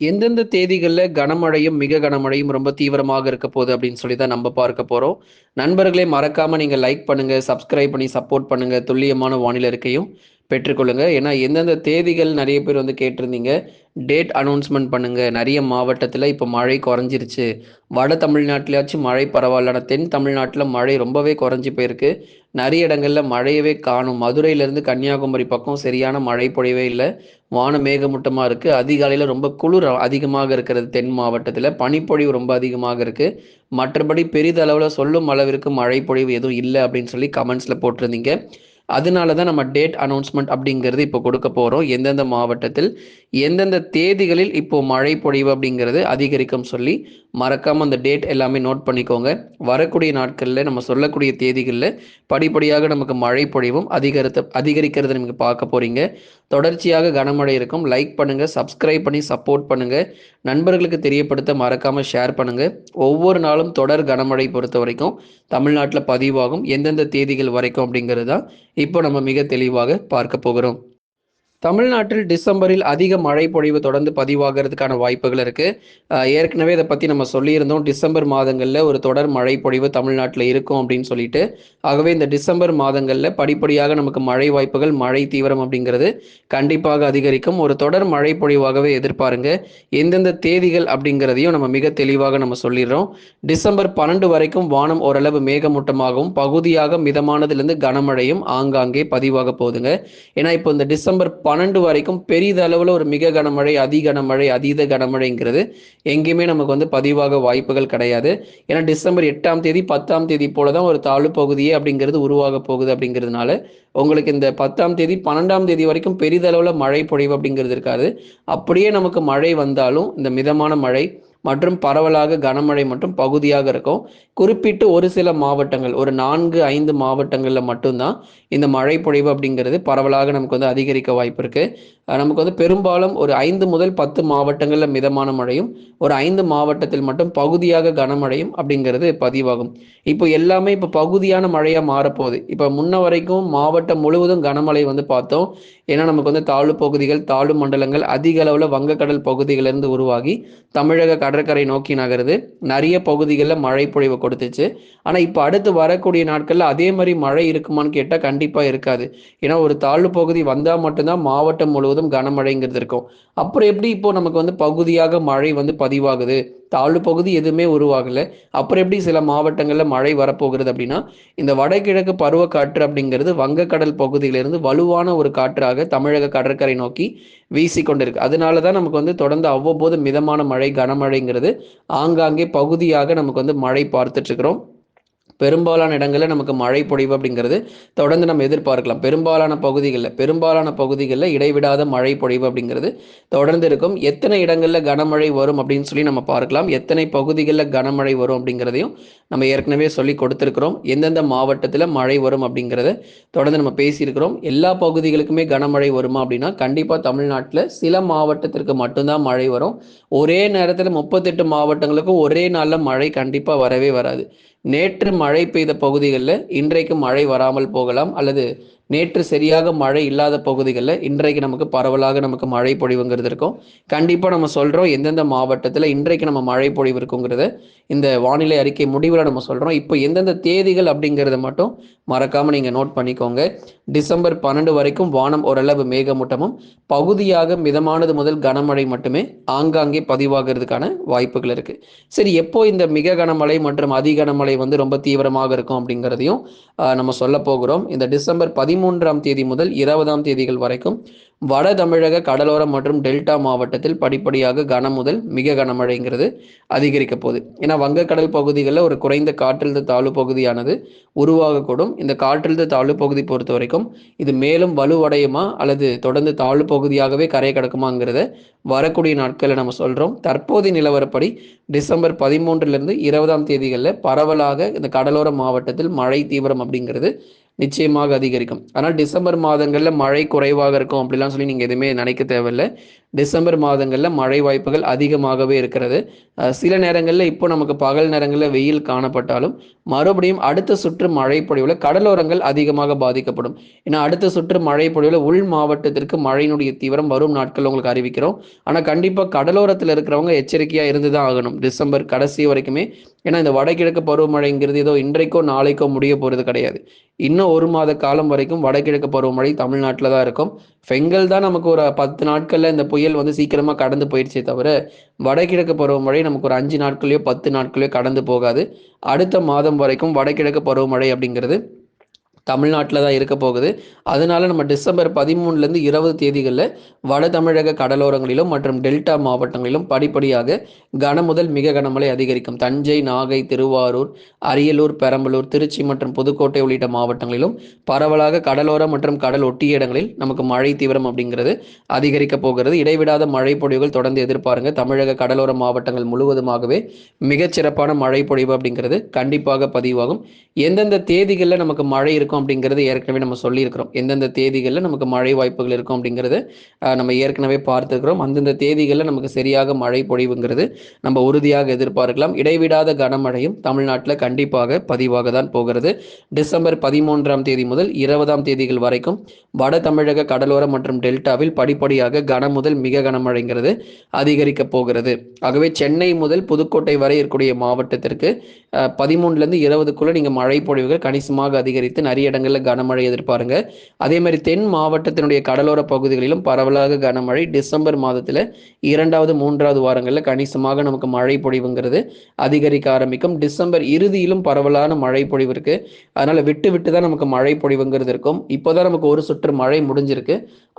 எந்தெந்த தேதிகள்ல கனமழையும், மிக கனமழையும் ரொம்ப தீவிரமாக இருக்க போகுது அப்படின்னு சொல்லி தான் நம்ம பார்க்க போறோம். நண்பர்களே மறக்காம நீங்க லைக் பண்ணுங்க, சப்ஸ்கிரைப் பண்ணி சப்போர்ட் பண்ணுங்க. துல்லியமான வானிலை அறிக்கையும் பெற்றுக்கொள்ளுங்க. ஏன்னா எந்தெந்த தேதிகள் நெறைய பேர் வந்து கேட்டிருந்தீங்க. டேட் அனௌன்ஸ்மென்ட் பண்ணுங்க. நெறைய மாவட்டத்தில இப்போ மழை குறைஞ்சிருச்சு. வட தமிழ்நாட்டிலயாச்சும் மழை பரவால்ல. ஆனா தென் தமிழ்நாட்டில மழை ரொம்பவே குறைஞ்சு போயிருக்கு. நெறைய இடங்கள்ல மழையவே காணோம். மதுரையிலேருந்து கன்னியாகுமரி பக்கம் சரியான மழை பொழிவே இல்ல. வானம் மேகமூட்டமா இருக்கு. அதிகாலையில ரொம்ப குளிர் அதிகமாக இருக்கிறது தென் மாவட்டத்தில. பனிப்பொழிவு ரொம்ப அதிகமாக இருக்கு. மற்றபடி பெரிதளவுல சொல்லும் அளவிற்கு மழை பொழிவு எதுவும் இல்ல அப்படின்னு சொல்லி கமெண்ட்ஸ்ல போட்டிருந்தீங்க. அதனால தான் நம்ம டேட் அனௌன்ஸ்மென்ட் அப்படிங்கிறது இப்போ கொடுக்க போறோம். எந்தெந்த மாவட்டத்தில், எந்தெந்த தேதிகளில் இப்போ மழை பொழிவு அப்படிங்கிறது அதிகரிக்கும் சொல்லி, மறக்காம அந்த டேட் எல்லாமே நோட் பண்ணிக்கோங்க. வரக்கூடிய நாட்கள்ல நம்ம சொல்லக்கூடிய தேதிகள்ல படிப்படியாக நமக்கு மழை பொழிவும் அதிகரிக்கிறத நீங்க பார்க்க போறீங்க. தொடர்ச்சியாக கனமழை இருக்கும். லைக் பண்ணுங்க, சப்ஸ்கிரைப் பண்ணி சப்போர்ட் பண்ணுங்க. நண்பர்களுக்கு தெரியப்படுத்த மறக்காம ஷேர் பண்ணுங்க. ஒவ்வொரு நாளும் தொடர் கனமழை பொறுத்தவரைக்கும் தமிழ்நாட்டுல பதிவாகும். எந்தெந்த தேதிகள் வரைக்கும் அப்படிங்கிறது தான் இப்போ நம்ம மிக தெளிவாக பார்க்க போகிறோம். தமிழ்நாட்டில் டிசம்பரில் அதிக மழை பொழிவு தொடர்ந்து பதிவாகிறதுக்கான வாய்ப்புகள் இருக்கு. ஏற்கனவே இத பத்தி நம்ம சொல்லியிருந்தோம். டிசம்பர் மாதங்கள்ல ஒரு தொடர் மழை பொழிவு தமிழ்நாட்டுல இருக்கும் அப்படின்னு சொல்லிட்டு. ஆகவே இந்த டிசம்பர் மாதங்கள்ல படிப்படியாக நமக்கு மழை வாய்ப்புகள், மழை தீவிரம் அப்படிங்கிறது கண்டிப்பாக அதிகரிக்கும். ஒரு தொடர் மழை பொழிவாகவே எதிர்பாருங்க. எந்தெந்த தேதிகள் அப்படிங்கிறதையும் நம்ம மிக தெளிவாக நம்ம சொல்லிடுறோம். டிசம்பர் 12 வரைக்கும் வானம் ஓரளவு மேகமூட்டமாகவும், பகுதியாக மிதமானதிலிருந்து கனமழையும் ஆங்காங்கே பதிவாக போகுதுங்க. ஏன்னா இப்போ இந்த டிசம்பர் 12 வரைக்கும் பெரிதளவுல ஒரு மிக கனமழை, அதி கனமழை, அதீத கனமழைங்கிறது எங்கேயுமே நமக்கு வந்து பதிவாக வாய்ப்புகள் கிடையாது. ஏன்னா டிசம்பர் 8ஆம் தேதி, 10ஆம் தேதி போல தான் ஒரு தாழ்வு பகுதியே அப்படிங்கிறது உருவாக போகுது அப்படிங்கிறதுனால, உங்களுக்கு இந்த 10ஆம் தேதி, 12ஆம் தேதி வரைக்கும் பெரிதளவுல மழை பொழிவு அப்படிங்கிறது இருக்காது. அப்படியே நமக்கு மழை வந்தாலும், இந்த மிதமான மழை மற்றும் பரவலாக கனமழை மற்றும் பகுதியாக இருக்கும். குறிப்பிட்டு ஒரு சில மாவட்டங்கள், ஒரு 4, 5 மாவட்டங்கள்ல மட்டும் தான் இந்த மழை பொழிவு அப்படிங்கிறது பரவலாக நமக்கு வந்து அதிகரிக்க வாய்ப்பு இருக்கு. நமக்கு வந்து பெரும்பாலும் ஒரு 5 முதல் 10 மாவட்டங்கள்ல மிதமான மழையும், ஒரு 5 மாவட்டத்தில் மட்டும் பகுதியாக கனமழையும் அப்படிங்கிறது பதிவாகும். இப்போ எல்லாமே இப்போ பகுதியான மழையா மாறப்போகுது. இப்போ முன்ன வரைக்கும் மாவட்டம் முழுவதும் கனமழை வந்து பார்த்தோம். ஏன்னா நமக்கு வந்து தாழ்வு பகுதிகள், தாழ்வு மண்டலங்கள் அதிக அளவுல வங்கக்கடல் பகுதிகளிலிருந்து உருவாகி தமிழக கடற்கரை நோக்கி நகருது. நிறைய பகுதிகள்ல மழை பொழிவு கொடுத்துச்சு. ஆனா இப்ப அடுத்து வரக்கூடிய நாட்கள்ல அதே மாரி மழை இருக்குமான்னு கேட்டா கண்டிப்பா இருக்காது. ஏன்னா ஒரு தாழ்வு பகுதி வந்தா மட்டும்தான் மாவட்டம் முழுவதும் கனமழைங்கிறது இருக்கும். அப்புறம் எப்படி இப்போ நமக்கு வந்து பகுதியாக மழை வந்து பதிவாகுது? தாழ்வு பகுதி எதுவுமே உருவாகல. அப்புறம் எப்படி சில மாவட்டங்கள்ல மழை வரப்போகிறது அப்படின்னா, இந்த வடகிழக்கு பருவக்காற்று அப்படிங்கிறது வங்கக்கடல் பகுதியிலிருந்து வலுவான ஒரு காற்றாக தமிழக கடற்கரை நோக்கி வீசிக்கொண்டிருக்கு. அதனால தான் நமக்கு வந்து தொடர்ந்து அவ்வப்போது மிதமான மழை, கனமழைங்கிறது ஆங்காங்கே பகுதியாக நமக்கு வந்து மழை பார்த்துட்டு இருக்கிறோம். பெரும்பாலான இடங்கள்ல நமக்கு மழை பொழிவு அப்படிங்கிறது தொடர்ந்து நம்ம எதிர்பார்க்கலாம். பெரும்பாலான பகுதிகள்ல இடைவிடாத மழை பொழிவு அப்படிங்கிறது தொடர்ந்து இருக்கும். எத்தனை இடங்கள்ல கனமழை வரும் அப்படின்னு சொல்லி நம்ம பார்க்கலாம். எத்தனை பகுதிகள்ல கனமழை வரும் அப்படிங்கிறதையும் நம்ம ஏற்கனவே சொல்லி கொடுத்திருக்கிறோம். எந்தெந்த மாவட்டத்துல மழை வரும் அப்படிங்கிறத தொடர்ந்து நம்ம பேசியிருக்கிறோம். எல்லா பகுதிகளுக்குமே கனமழை வருமா அப்படின்னா கண்டிப்பா தமிழ்நாட்டுல சில மாவட்டத்திற்கு மட்டும்தான் மழை வரும். ஒரே நேரத்துல 38 மாவட்டங்களுக்கும் ஒரே நாள்ல மழை கண்டிப்பா வரவே வராது. நேற்று மழை பெய்த பகுதிகளில் இன்றைக்கு மழை வராமல் போகலாம், அல்லது நேற்று சரியாக மழை இல்லாத பகுதிகளில் இன்றைக்கு நமக்கு பரவலாக நமக்கு மழை பொழிவுங்கிறது இருக்கும். கண்டிப்பாக நம்ம சொல்கிறோம் எந்தெந்த மாவட்டத்தில் இன்றைக்கு நம்ம மழை பொழிவு இருக்குங்கிறத இந்த வானிலை அறிக்கை முடிவில் நம்ம சொல்கிறோம். இப்போ எந்தெந்த தேதிகள் அப்படிங்கிறத மட்டும் மறக்காமல் நீங்கள் நோட் பண்ணிக்கோங்க. டிசம்பர் 12 வரைக்கும் வானம் ஓரளவு மேகமூட்டமும், பகுதியாக மிதமானது முதல் கனமழை மட்டுமே ஆங்காங்கே பதிவாகிறதுக்கான வாய்ப்புகள் இருக்குது. சரி, எப்போ இந்த மிக கனமழை மற்றும் அதி கனமழை வந்து ரொம்ப தீவிரமாக இருக்கும் அப்படிங்கிறதையும் நம்ம சொல்ல போகிறோம். இந்த டிசம்பர் 13ஆம் தேதி முதல் 20ஆம் தேதிகள் வரைக்கும் வட தமிழக கடலோரம் மற்றும் டெல்டா மாவட்டத்தில் படிப்படியாக கன முதல் மிக கனமழைங்கிறது அதிகரிக்க போகுது. ஏன்னா வங்கக்கடல் பகுதிகளில் ஒரு குறைந்த காற்றழுத்த தாழ்வு பகுதியானது உருவாகக்கூடும். இந்த காற்றழுத்த தாழ்வு பகுதி பொறுத்த வரைக்கும் இது மேலும் வலுவடையுமா அல்லது தொடர்ந்து தாழ்வு பகுதியாகவே கரை கடக்குமாங்கிறத வரக்கூடிய நாட்களில் நம்ம சொல்கிறோம். தற்போதைய நிலவரப்படி டிசம்பர் 13லிருந்து 20ஆம் தேதிகளில் பரவலாக இந்த கடலோர மாவட்டத்தில் மழை தீவிரம் அப்படிங்கிறது நிச்சயமாக அதிகரிக்கும். ஆனால் டிசம்பர் மாதங்களில் மழை குறைவாக இருக்கும் அப்படிலாம் சொல்லி நீங்கள் எதுவுமே நினைக்க தேவையில்லை. டிசம்பர் மாதங்களில் மழை வாய்ப்புகள் அதிகமாகவே இருக்கிறது. சில நேரங்களில் இப்போ நமக்கு பகல் நேரங்களில் வெயில் காணப்பட்டாலும் மறுபடியும் அடுத்த சுற்று மழை பொழிவில் கடலோரங்கள் அதிகமாக பாதிக்கப்படும். ஏன்னா அடுத்த சுற்று மழை பொழிவில் உள் மாவட்டத்திற்கு மழையினுடைய தீவிரம் வரும் நாட்கள் உங்களுக்கு அறிவிக்கிறோம். ஆனால் கண்டிப்பாக கடலோரத்தில் இருக்கிறவங்க எச்சரிக்கையாக இருந்து தான் ஆகணும் டிசம்பர் கடைசி வரைக்குமே. ஏன்னா இந்த வடகிழக்கு பருவமழைங்கிறது ஏதோ இன்றைக்கோ நாளைக்கோ முடிய போகிறது கிடையாது. இன்னும் 1 மாத காலம் வரைக்கும் வடகிழக்கு பருவமழை தமிழ்நாட்டில் தான் இருக்கும். பெங்கல் தான் நமக்கு ஒரு 10 நாட்களில் இந்த புயல் வந்து சீக்கிரமாக கடந்து போயிடுச்சே தவிர வடகிழக்கு பருவமழை நமக்கு ஒரு 5 நாட்களையோ 10 நாட்களையோ கடந்து போகாது. அடுத்த மாதம் வரைக்கும் வடகிழக்கு பருவமழை அப்படிங்கிறது தமிழ்நாட்டில் தான் இருக்க போகுது. அதனால நம்ம டிசம்பர் 13லேருந்து 20 தேதிகளில் வட தமிழக கடலோரங்களிலும் மற்றும் டெல்டா மாவட்டங்களிலும் படிப்படியாக கன முதல் மிக கனமழை அதிகரிக்கும். தஞ்சை, நாகை, திருவாரூர், அரியலூர், பெரம்பலூர், திருச்சி மற்றும் புதுக்கோட்டை உள்ளிட்ட மாவட்டங்களிலும் பரவலாக கடலோர மற்றும் கடல் ஒட்டிய இடங்களில் நமக்கு மழை தீவிரம் அப்படிங்கிறது அதிகரிக்க போகிறது. இடைவிடாத மழை பொழிவுகள் தொடர்ந்து எதிர்பாருங்க. தமிழக கடலோர மாவட்டங்கள் முழுவதுமாகவே மிகச்சிறப்பான மழை பொழிவு அப்படிங்கிறது கண்டிப்பாக பதிவாகும். எந்தெந்த தேதிகளில் நமக்கு மழை இருக்கும் அப்படிங்கிறது ஏற்கனவே நம்ம சொல்லியிருக்கிறோம். எந்தெந்த தேதிகளில் நமக்கு மழை வாய்ப்புகள் இருக்கும் அப்படிங்கிறது நம்ம ஏற்கனவே பார்த்துக்கிறோம். அந்தந்த தேதிகளில் நமக்கு சரியாக மழை பொழிவுங்கிறது நம்ம உறுதியாக எதிர்பார்க்கலாம். இடைவிடாத கனமழையும் தமிழ்நாட்டில் கண்டிப்பாக பதிவாக தான் போகிறது. டிசம்பர் 13ஆம் தேதி முதல் 20ஆம் தேதிகள் வரைக்கும் வட தமிழக கடலோர மற்றும் டெல்டாவில் படிப்படியாக கன முதல் மிக கனமழைங்கிறது அதிகரிக்க போகிறது. ஆகவே சென்னை முதல் புதுக்கோட்டை வரை இருக்கக்கூடிய மாவட்டத்திற்கு 13லேருந்து 20க்குள்ள நீங்கள் மழை பொழிவுகள் கணிசமாக அதிகரித்து நிறைய இடங்களில் கனமழை எதிர்பாருங்க. அதே மாதிரி தென் மாவட்டத்தினுடைய கடலோர பகுதிகளிலும் பரவலாக கனமழை டிசம்பர் மாதத்தில் 2வது 3வது வாரங்களில் கணிசமாக நமக்கு மழை பொழிவுங்கிறது அதிகரிக்க ஆரம்பிக்கும். டிசம்பர் இறுதியிலும் பரவலான மழை பொழிவு இருக்கு. அதனால விட்டு விட்டு தான் நமக்கு மழை பொழிவுங்கிறது இருக்கும். இப்போதான் நமக்கு ஒரு சுற்று மழை முடிஞ்சிருக்கு.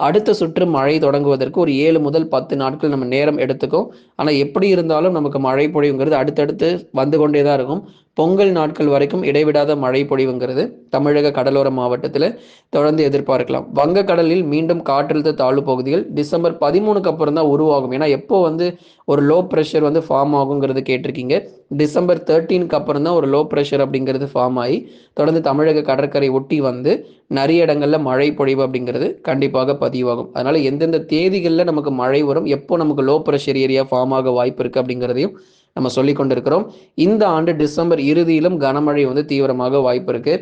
அடுத்த சுற்று மழை தொடங்குவதற்கு ஒரு 7 முதல் 10 நாட்கள் நம்ம நேரம் எடுத்துக்கும். ஆனால் எப்படி இருந்தாலும் நமக்கு மழை பொழிவுங்கிறது அடுத்தடுத்து வந்து கொண்டே தான் இருக்கும். பொங்கல் நாட்கள் வரைக்கும் இடைவிடாத மழை பொழிவுங்கிறது தமிழக கடலோர மாவட்டத்தில் தொடர்ந்து எதிர்பார்க்கலாம். வங்கக்கடலில் மீண்டும் காற்றழுத்த தாழ்வு பகுதிகள் டிசம்பர் 13க்கு அப்புறம் தான் உருவாகும். ஏன்னா எப்போ வந்து ஒரு லோ ப்ரெஷர் வந்து ஃபார்ம் ஆகுங்கிறது கேட்டிருக்கீங்க. டிசம்பர் 13க்கு அப்புறம் தான் ஒரு லோ ப்ரெஷர் அப்படிங்கிறது ஃபார்ம் ஆகி தொடர்ந்து தமிழக கடற்கரை ஒட்டி வந்து நிறைய இடங்களில் மழை பொழிவு அப்படிங்கிறது கண்டிப்பாக பதிவாகும். அதனால எந்தெந்த தேதிகளில் நமக்கு மழை வரும், எப்போ நமக்கு லோ ப்ரெஷர் ஏரியா ஃபார்ம் ஆக வாய்ப்பு இருக்குது அப்படிங்கிறதையும் நம்ம சொல்லி கொண்டிருக்கிறோம். இந்த ஆண்டு டிசம்பர் இறுதியிலும் கனமழை வந்து தீவிரமாக வாய்ப்பு இருக்கு.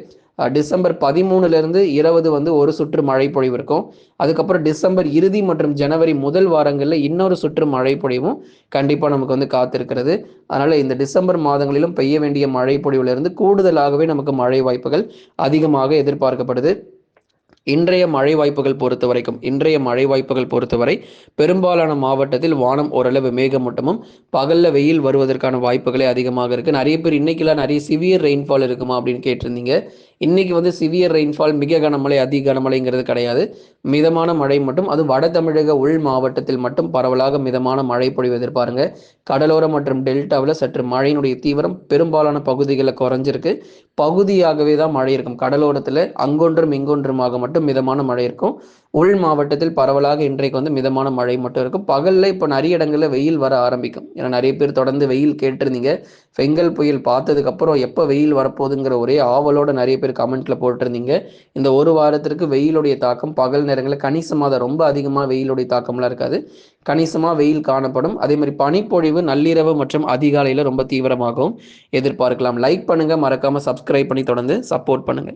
டிசம்பர் 13லேருந்து 20 வந்து ஒரு சுற்று மழை பொழிவு இருக்கும். அதுக்கப்புறம் டிசம்பர் இறுதி மற்றும் ஜனவரி முதல் வாரங்களில் இன்னொரு சுற்று மழை பொழிவும் கண்டிப்பாக நமக்கு வந்து காத்திருக்கிறது. அதனால இந்த டிசம்பர் மாதங்களிலும் பெய்ய வேண்டிய மழை பொழிவிலிருந்து கூடுதலாகவே நமக்கு மழை வாய்ப்புகள் அதிகமாக எதிர்பார்க்கப்படுது. இன்றைய மழை வாய்ப்புகள் பொறுத்தவரை பெரும்பாலான மாவட்டத்தில் வானம் ஓரளவு மேகமூட்டமும் பகல்ல வெயில் வருவதற்கான வாய்ப்புகளே அதிகமாக இருக்கு. நிறைய பேர் இன்னைக்கெல்லாம் நிறைய சிவியர் ரெயின்ஃபால் இருக்குமா அப்படின்னு கேட்டிருந்தீங்க. இன்னைக்கு வந்து சிவியர் ரெயின்ஃபால் மிக கனமழை அதிக கனமழைங்கிறது கிடையாது. மிதமான மழை மட்டும், அது வட தமிழக உள் மாவட்டத்தில் மட்டும் பரவலாக மிதமான மழை பொழிவு எதிர்பாருங்க. கடலோரம் மற்றும் டெல்டாவில் சற்று மழையினுடைய தீவிரம் பெரும்பாலான பகுதிகளில் குறைஞ்சிருக்கு. பகுதியாகவே தான் மழை இருக்கும். கடலோரத்தில் அங்கொன்றும் இங்கொன்றுமாக மட்டும் மிதமான மழை இருக்கும். உள் மாவட்டத்தில் பரவலாக இன்றைக்கு வந்து மிதமான மழை மட்டும் இருக்கும். பகல்ல இப்போ நிறைய இடங்களில் வெயில் வர ஆரம்பிக்கும். ஏன்னா நிறைய பேர் தொடர்ந்து வெயில் கேட்டிருந்தீங்க. பெங்கல் புயல் பார்த்ததுக்கு அப்புறம் எப்போ வெயில் வரப்போகுதுங்கிற ஒரே ஆவலோட நிறைய பேர் கமெண்ட்ல போட்டிருந்தீங்க. இந்த ஒரு வாரத்திற்கு வெயிலுடைய தாக்கம் பகல் நேரங்களில் கணிசமாக ரொம்ப அதிகமாக வெயிலுடைய தாக்கம்லாம் இருக்காது. கணிசமாக வெயில் காணப்படும். அதே மாதிரி பனிப்பொழிவு நள்ளிரவு மற்றும் அதிகாலையில் ரொம்ப தீவிரமாகவும் எதிர்பார்க்கலாம். லைக் பண்ணுங்க, மறக்காம சப்ஸ்கிரைப் பண்ணி தொடர்ந்து சப்போர்ட் பண்ணுங்க.